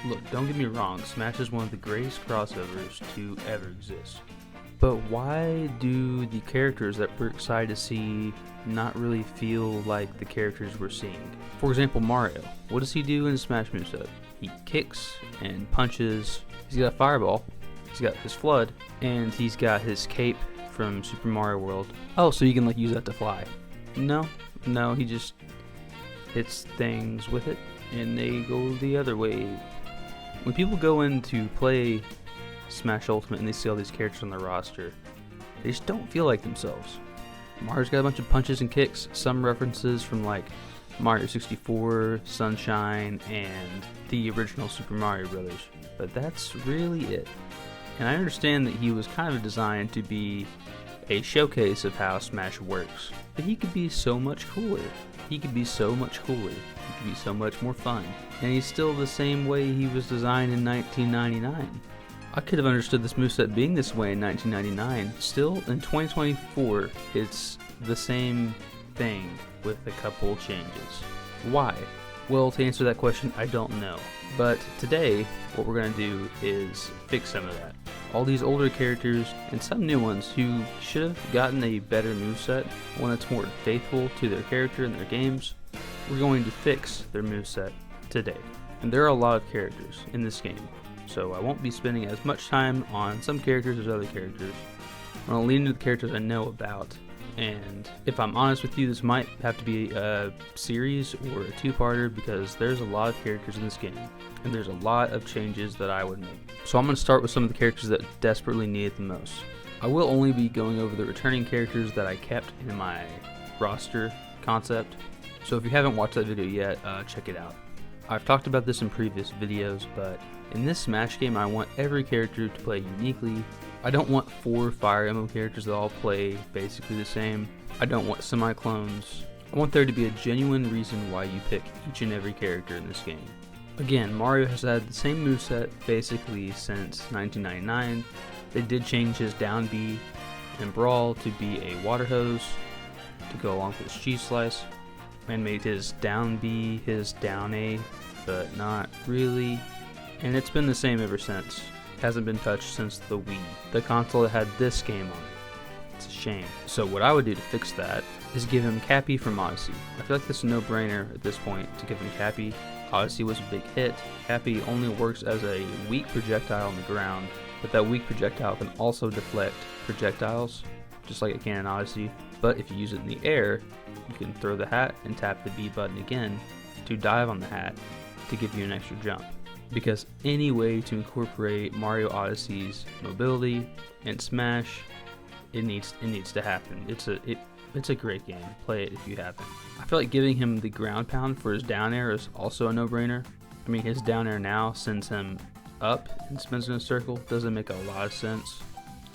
Look, don't get me wrong, Smash is one of the greatest crossovers to ever exist. But why do the characters that we're excited to see not really feel like the characters we're seeing? For example, Mario. What does he do in Smash moveset? He kicks and punches. He's got a fireball. He's got his flood, and he's got his cape from Super Mario World. Oh, so you can use that to fly? No, he just hits things with it, and they go the other way. When people go in to play Smash Ultimate and they see all these characters on their roster, they just don't feel like themselves. Mario's got a bunch of punches and kicks, some references from Mario 64, Sunshine, and the original Super Mario Brothers, but that's really it. And I understand that he was kind of designed to be a showcase of how Smash works, but he could be so much cooler. He could be so much more fun. And he's still the same way he was designed in 1999. I could have understood this moveset being this way in 1999. Still, in 2024, it's the same thing with a couple changes. Why? Well, to answer that question, I don't know. But today, what we're going to do is fix some of that. All these older characters and some new ones who should have gotten a better moveset, one that's more faithful to their character and their games, we're going to fix their moveset today. And there are a lot of characters in this game, so I won't be spending as much time on some characters as other characters. I'm going to lean into the characters I know about, and if I'm honest with you, this might have to be a series or a two-parter because there's a lot of characters in this game, and there's a lot of changes that I would make. So I'm going to start with some of the characters that desperately need it the most. I will only be going over the returning characters that I kept in my roster concept, so if you haven't watched that video yet, check it out. I've talked about this in previous videos, but in this Smash game I want every character to play uniquely. I don't want 4 Fire Emblem characters that all play basically the same. I don't want semi-clones. I want there to be a genuine reason why you pick each and every character in this game. Again, Mario has had the same moveset basically since 1999. They did change his down B in Brawl to be a water hose to go along with his cheese slice, and made his down B his down A, but not really. And it's been the same ever since. Hasn't been touched since the Wii, the console that had this game on it. It's a shame. So what I would do to fix that is give him Cappy from Odyssey. I feel like this is a no-brainer at this point to give him Cappy. Odyssey was a big hit. Cappy only works as a weak projectile on the ground, but that weak projectile can also deflect projectiles, just like it can in Odyssey. But if you use it in the air, you can throw the hat and tap the B button again to dive on the hat to give you an extra jump. Because any way to incorporate Mario Odyssey's mobility in Smash, it needs to happen. It's a great game. Play it if you haven't. I feel like giving him the ground pound for his down air is also a no-brainer. I mean, his down air now sends him up and spins in a circle. Doesn't make a lot of sense.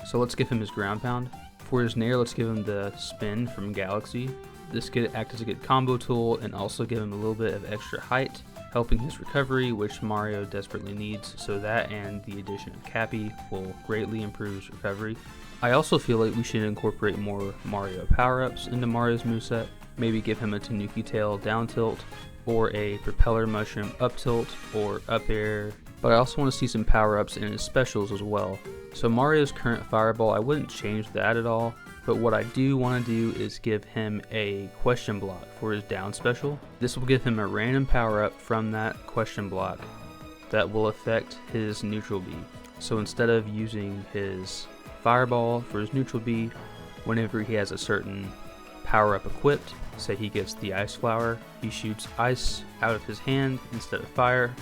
So let's give him his ground pound. For his nair, let's give him the spin from Galaxy. This could act as a good combo tool and also give him a little bit of extra height, helping his recovery, which Mario desperately needs, so that and the addition of Cappy will greatly improve his recovery. I also feel like we should incorporate more Mario power-ups into Mario's moveset, maybe give him a Tanuki tail down tilt, or a propeller mushroom up tilt, or up air, but I also want to see some power-ups in his specials as well. So Mario's current fireball, I wouldn't change that at all, but what I do want to do is give him a question block for his down special. This will give him a random power up from that question block that will affect his neutral B. So instead of using his fireball for his neutral B, whenever he has a certain power up equipped, say he gets the ice flower, he shoots ice out of his hand instead of fire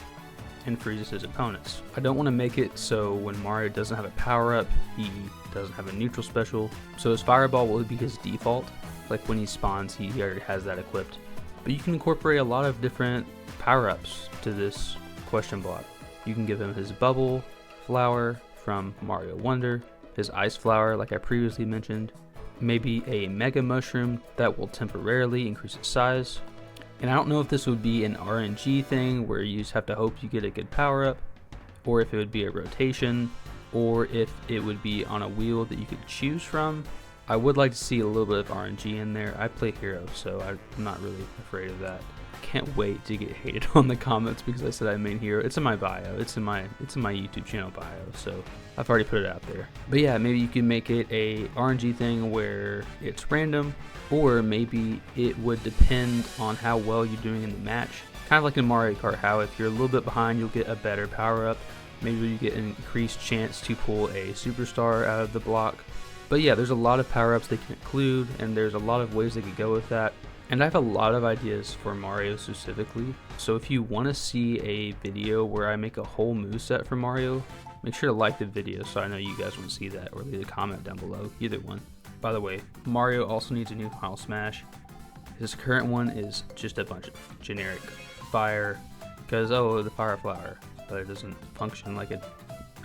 and freezes his opponents. I don't want to make it so when Mario doesn't have a power up, he doesn't have a neutral special, so his fireball will be his default. Like when he spawns, he already has that equipped. But you can incorporate a lot of different power-ups to this question block. You can give him his bubble flower from Mario Wonder, his ice flower like I previously mentioned, maybe a mega mushroom that will temporarily increase its size. And I don't know if this would be an RNG thing where you just have to hope you get a good power up, or if it would be a rotation, or if it would be on a wheel that you could choose from. I would like to see a little bit of RNG in there. I play Hero, so I'm not really afraid of that. can't wait to get hated on the comments because I said I main hero. It's in my bio. It's in my YouTube channel bio. So I've already put it out there. But yeah, maybe you can make it a RNG thing where it's random, or maybe it would depend on how well you're doing in the match. Kind of like in Mario Kart, how if you're a little bit behind, you'll get a better power up. Maybe you get an increased chance to pull a superstar out of the block. But yeah, there's a lot of power-ups they can include, and there's a lot of ways they could go with that. And I have a lot of ideas for Mario specifically. So if you want to see a video where I make a whole moveset for Mario, make sure to like the video so I know you guys want to see that, or leave a comment down below, either one. By the way, Mario also needs a new Final Smash. His current one is just a bunch of generic fire, because the fire flower, but it doesn't function like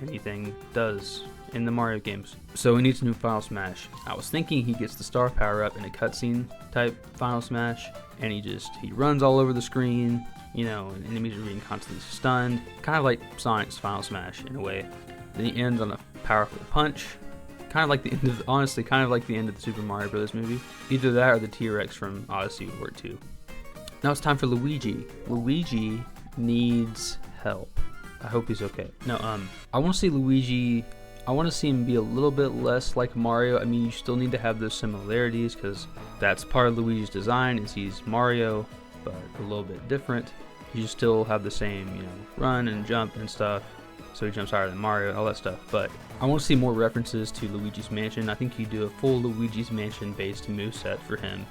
anything does in the Mario games. So he needs a new Final Smash. I was thinking he gets the star power up in a cutscene type Final Smash, and he runs all over the screen, you know, and enemies are being constantly stunned, kind of like Sonic's Final Smash in a way. Then he ends on a powerful punch, kind of like the end of, honestly, kind of like the end of the Super Mario Bros. Movie. Either that or the T-Rex from Odyssey would work too. Now it's time for Luigi. Luigi needs help. I hope he's okay. No, I want to see Luigi. I want to see him be a little bit less like Mario. I mean, you still need to have those similarities because that's part of Luigi's design. Is he's Mario, but a little bit different. You still have the same, you know, run and jump and stuff. So he jumps higher than Mario, all that stuff. But I want to see more references to Luigi's Mansion. I think you do a full Luigi's Mansion based moveset for him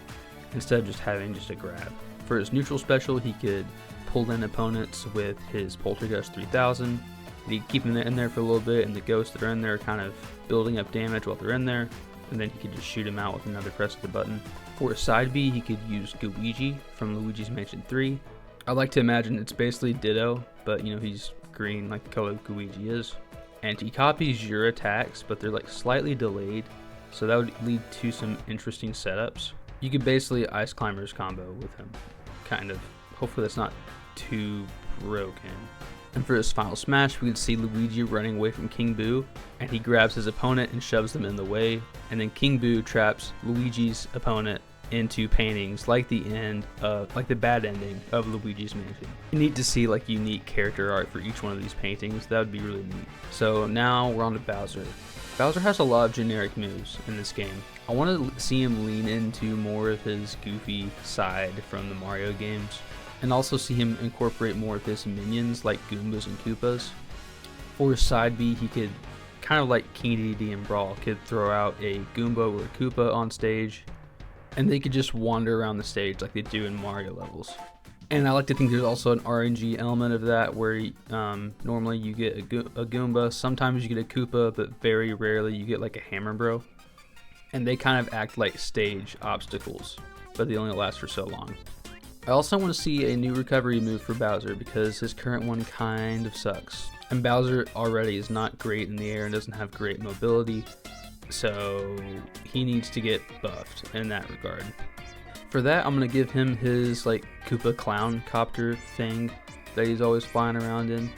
instead of just having just a grab. For his neutral special, he could pull in opponents with his Poltergust 3000. He'd keep them in there for a little bit, and the ghosts that are in there are kind of building up damage while they're in there, and then he could just shoot him out with another press of the button. For his side B, he could use Luigi from Luigi's Mansion 3. I like to imagine it's basically ditto, but you know, he's green like the color Luigi is. And he copies your attacks, but they're like slightly delayed, so that would lead to some interesting setups. You could basically Ice Climbers combo with him, kind of. Hopefully that's not too broken. And for his Final Smash, we could see Luigi running away from King Boo, and he grabs his opponent and shoves them in the way, and then King Boo traps Luigi's opponent into paintings like the bad ending of Luigi's Mansion. You need to see like unique character art for each one of these paintings. That would be really neat. So now we're on to Bowser. Bowser has a lot of generic moves in this game. I want to see him lean into more of his goofy side from the Mario games, and also see him incorporate more of his minions like Goombas and Koopas. For his side B, he could, kind of like King Dedede and Brawl, could throw out a Goomba or a Koopa on stage, and they could just wander around the stage like they do in Mario levels. And I like to think there's also an RNG element of that, where normally you get a Goomba, sometimes you get a Koopa, but very rarely you get like a Hammer Bro. And they kind of act like stage obstacles, but they only last for so long. I also want to see a new recovery move for Bowser because his current one kind of sucks. And Bowser already is not great in the air and doesn't have great mobility, so he needs to get buffed in that regard. For that, I'm going to give him his like Koopa clown copter thing that he's always flying around in.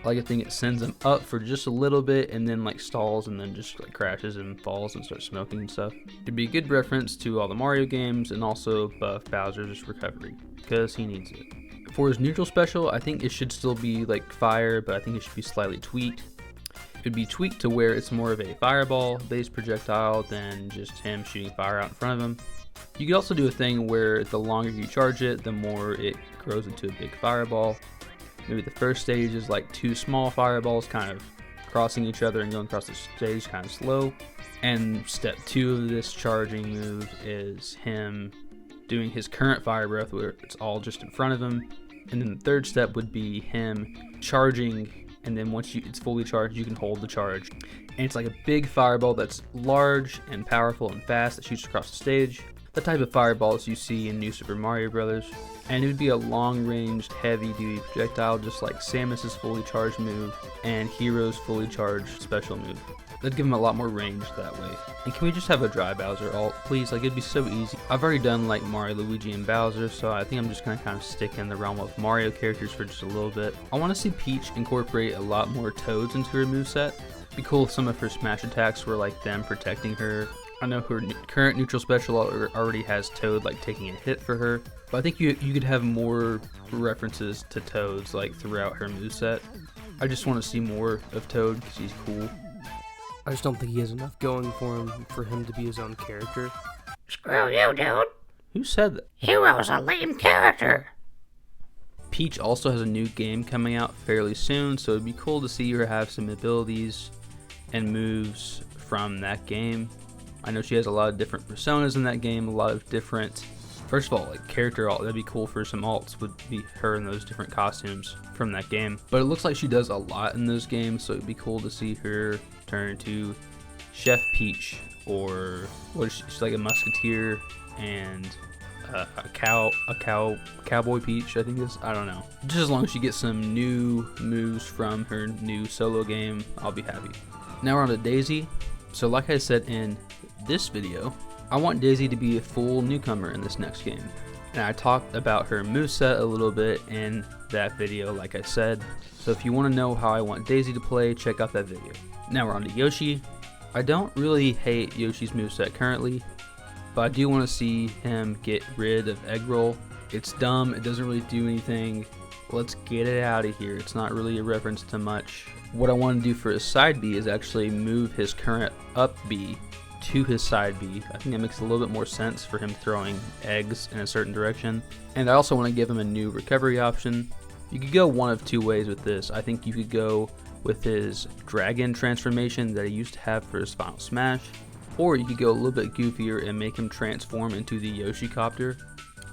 I like a thing that sends him up for just a little bit and then like stalls and then just like crashes and falls and starts smoking and stuff. It'd be a good reference to all the Mario games and also buff Bowser's recovery because he needs it. For his neutral special, I think it should still be like fire, but I think it should be slightly tweaked. It'd be tweaked to where it's more of a fireball based projectile than just him shooting fire out in front of him. You could also do a thing where the longer you charge it, the more it grows into a big fireball. Maybe the first stage is like two small fireballs kind of crossing each other and going across the stage kind of slow. And step 2 of this charging move is him doing his current fire breath where it's all just in front of him. And then the third step would be him charging, and then once it's fully charged, you can hold the charge. And it's like a big fireball that's large and powerful and fast that shoots across the stage. The type of fireballs you see in New Super Mario Bros. And it would be a long-ranged, heavy-duty projectile just like Samus's fully charged move and Hero's fully charged special move. That'd give him a lot more range that way. And can we just have a dry Bowser ult, please? Like, it'd be so easy. I've already done like Mario, Luigi, and Bowser, so I think I'm just gonna kind of stick in the realm of Mario characters for just a little bit. I want to see Peach incorporate a lot more Toads into her moveset. It'd be cool if some of her smash attacks were like them protecting her. I know her current neutral special already has Toad like taking a hit for her, but I think you could have more references to Toads like throughout her moveset. I just want to see more of Toad because he's cool. I just don't think he has enough going for him to be his own character. Screw you, dude. Who said that? Hero's a lame character. Peach also has a new game coming out fairly soon, so it'd be cool to see her have some abilities and moves from that game. I know she has a lot of different personas in that game, a lot of different, first of all, like character alt. That'd be cool for some alts, would be her in those different costumes from that game. But it looks like she does a lot in those games, so it'd be cool to see her turn into Chef Peach, or what is she? She's like a musketeer and a cowboy Peach, I think is. I don't know. Just as long as she gets some new moves from her new solo game, I'll be happy. Now we're on to Daisy. So like I said in this video, I want Daisy to be a full newcomer in this next game. And I talked about her moveset a little bit in that video, like I said. So if you want to know how I want Daisy to play, check out that video. Now we're on to Yoshi. I don't really hate Yoshi's moveset currently, but I do want to see him get rid of Egg Roll. It's dumb, it doesn't really do anything. Let's get it out of here. It's not really a reference to much. What I want to do for his side B is actually move his current up B to his side B. I think that makes a little bit more sense for him throwing eggs in a certain direction. And I also want to give him a new recovery option. You could go one of two ways with this. I think you could go with his dragon transformation that he used to have for his final smash, or you could go a little bit goofier and make him transform into the Yoshi copter.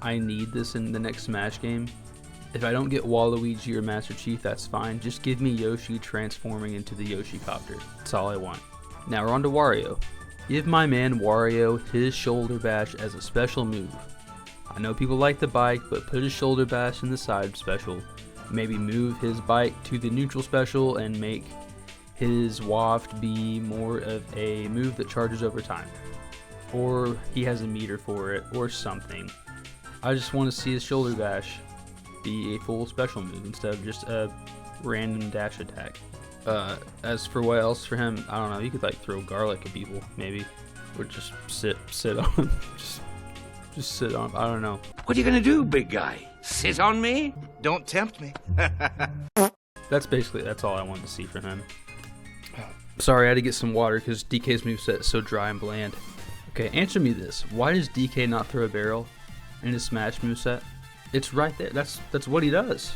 I need this in the next Smash game. If I don't get Waluigi or Master Chief, that's fine. Just give me Yoshi transforming into the Yoshi copter. That's all I want. Now we're on to Wario. Give my man Wario his shoulder bash as a special move. I know people like the bike, but put his shoulder bash in the side special. Maybe move his bike to the neutral special and make his waft be more of a move that charges over time. Or he has a meter for it, or something. I just want to see his shoulder bash be a full special move instead of just a random dash attack. As for what else for him, I don't know. You could like throw garlic at people, maybe, or just sit on him. just sit on him. I don't know. What are you gonna do, big guy? Sit on me? Don't tempt me. That's all I wanted to see from him. Sorry, I had to get some water because DK's moveset is so dry and bland. Okay, answer me this. Why does DK not throw a barrel in his Smash moveset? It's right there. That's what he does.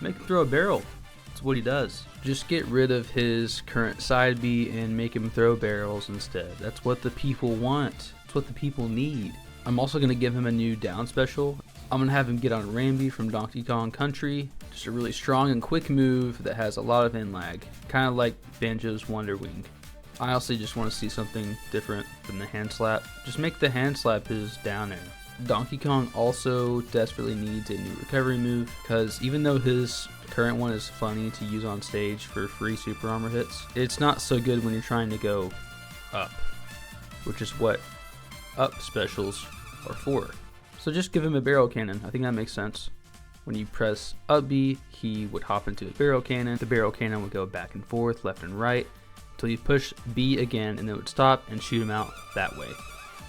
Make him throw a barrel. That's what he does. Just get rid of his current side B and make him throw barrels instead. That's what the people want. That's what the people need. I'm also going to give him a new down special. I'm going to have him get on Rambi from Donkey Kong Country. Just a really strong and quick move that has a lot of in lag. Kind of like Banjo's Wonder Wing. I also just want to see something different than the hand slap. Just make the hand slap his down air. Donkey Kong also desperately needs a new recovery move, because even though his current one is funny to use on stage for free super armor hits, it's not so good when you're trying to go up, which is what up specials are for. So just give him a barrel cannon. I think that makes sense. When you press up B, he would hop into a barrel cannon. The barrel cannon would go back and forth, left and right, until you push B again, and then it would stop and shoot him out that way.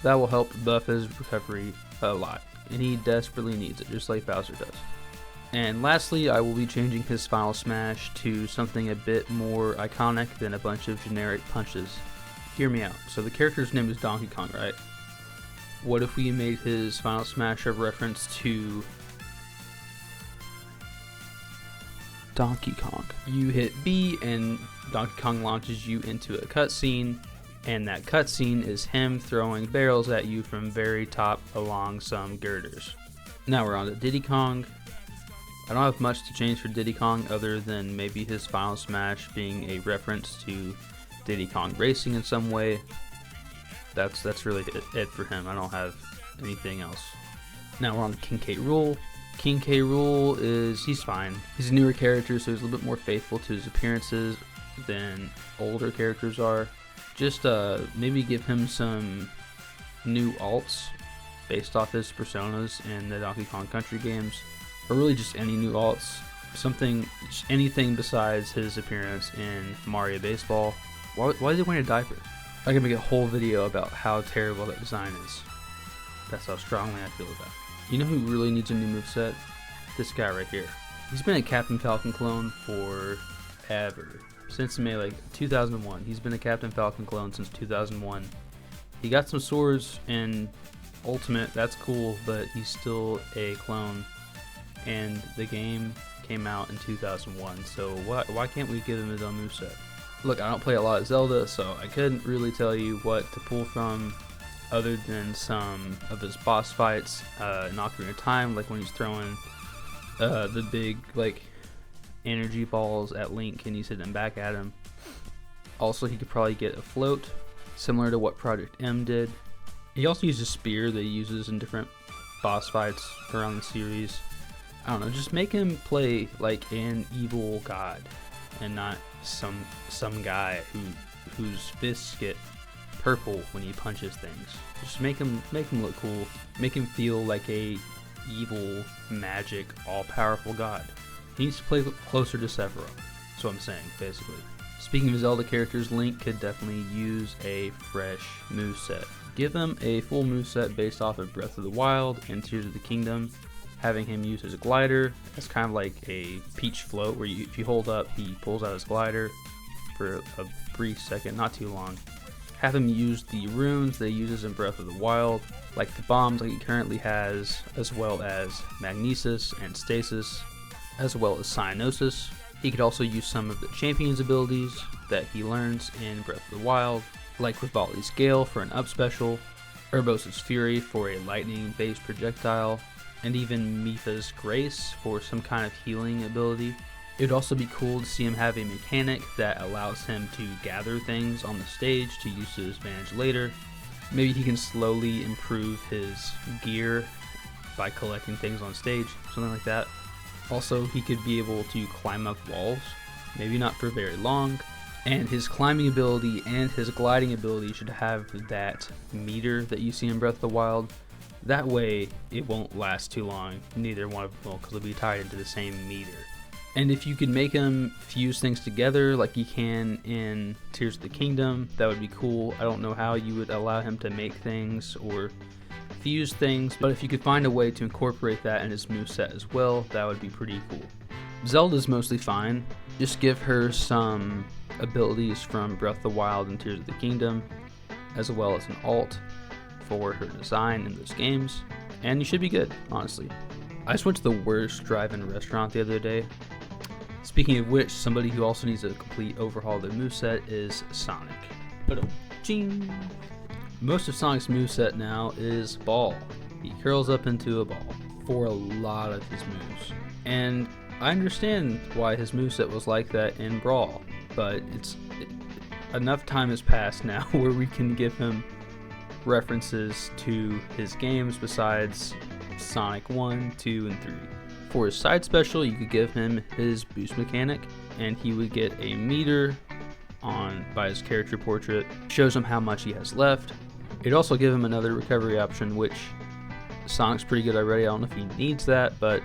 That will help buff his recovery a lot, and he desperately needs it, just like Bowser does. And lastly, I will be changing his final smash to something a bit more iconic than a bunch of generic punches. Hear me out. So the character's name is Donkey Kong, right? What if we made his final smash a reference to Donkey Kong? You hit B and Donkey Kong launches you into a cutscene, and that cutscene is him throwing barrels at you from very top along some girders. Now we're on to Diddy Kong. I don't have much to change for Diddy Kong other than maybe his final smash being a reference to Diddy Kong Racing in some way. That's really it for him. I don't have anything else. Now we're on to King K. Rool. King K. Rool he's fine. He's a newer character, so he's a little bit more faithful to his appearances than older characters are. Just maybe give him some new alts based off his personas in the Donkey Kong Country games, or really just any new alts. Anything besides his appearance in Mario Baseball. Why is he wearing a diaper? I can make a whole video about how terrible that design is. That's how strongly I feel about it. You know who really needs a new moveset? This guy right here. He's been a Captain Falcon clone forever. Since May, like 2001. He's been a Captain Falcon clone since 2001. He got some swords in Ultimate, that's cool, but he's still a clone. And the game came out in 2001, so why can't we give him his own moveset? Look, I don't play a lot of Zelda, so I couldn't really tell you what to pull from other than some of his boss fights in Ocarina of Time, like when he's throwing the big like energy balls at Link and he's hitting back at him. Also, he could probably get a float, similar to what Project M did. He also uses a spear that he uses in different boss fights around the series. I don't know, just make him play like an evil god and not some guy whose fists get purple when he punches things. Just make him look cool. Make him feel like a evil, magic, all-powerful god. He needs to play closer to Sephiroth. That's what I'm saying, basically. Speaking of Zelda characters, Link could definitely use a fresh moveset. Give him a full moveset based off of Breath of the Wild and Tears of the Kingdom. Having him use his glider as kind of like a Peach float, where if you hold up, he pulls out his glider for a brief second, not too long. Have him use the runes that he uses in Breath of the Wild, like the bombs like he currently has, as well as Magnesis and Stasis, as well as Cyanosis. He could also use some of the champion's abilities that he learns in Breath of the Wild, like Rivali's Gale for an up special, Urbos' Fury for a lightning-based projectile, and even Mipha's Grace for some kind of healing ability. It would also be cool to see him have a mechanic that allows him to gather things on the stage to use to his advantage later. Maybe he can slowly improve his gear by collecting things on stage, something like that. Also, he could be able to climb up walls, maybe not for very long, and his climbing ability and his gliding ability should have that meter that you see in Breath of the Wild. That way, it won't last too long, neither one of them will, because they'll be tied into the same meter. And if you could make him fuse things together like you can in Tears of the Kingdom, that would be cool. I don't know how you would allow him to make things or fuse things, but if you could find a way to incorporate that in his moveset as well, that would be pretty cool. Zelda's mostly fine. Just give her some abilities from Breath of the Wild and Tears of the Kingdom, as well as an alt for her design in those games, and you should be good, honestly. I just went to the worst drive-in restaurant the other day. Speaking of which, somebody who also needs a complete overhaul of their moveset is Sonic. Ching! Most of Sonic's moveset now is ball. He curls up into a ball for a lot of his moves. And I understand why his moveset was like that in Brawl, but enough time has passed now where we can give him references to his games besides Sonic 1, 2, and 3. For his side special, you could give him his boost mechanic, and he would get a meter by his character portrait. Shows him how much he has left. It'd also give him another recovery option, which Sonic's pretty good already. I don't know if he needs that, but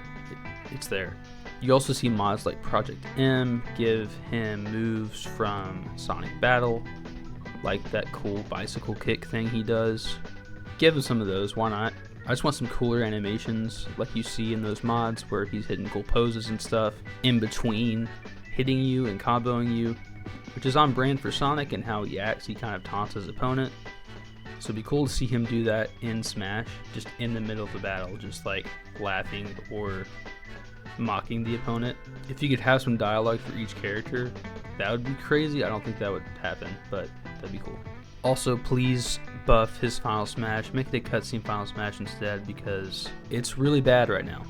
it's there. You also see mods like Project M give him moves from Sonic Battle, like that cool bicycle kick thing he does. Give him some of those, why not? I just want some cooler animations like you see in those mods where he's hitting cool poses and stuff in between hitting you and comboing you, which is on brand for Sonic and how he acts. He kind of taunts his opponent. So it'd be cool to see him do that in Smash, just in the middle of the battle, just like laughing or mocking the opponent. If you could have some dialogue for each character, that would be crazy. I don't think that would happen, but that'd be cool. Also, please buff his Final Smash. Make it a cutscene Final Smash instead, because it's really bad right now.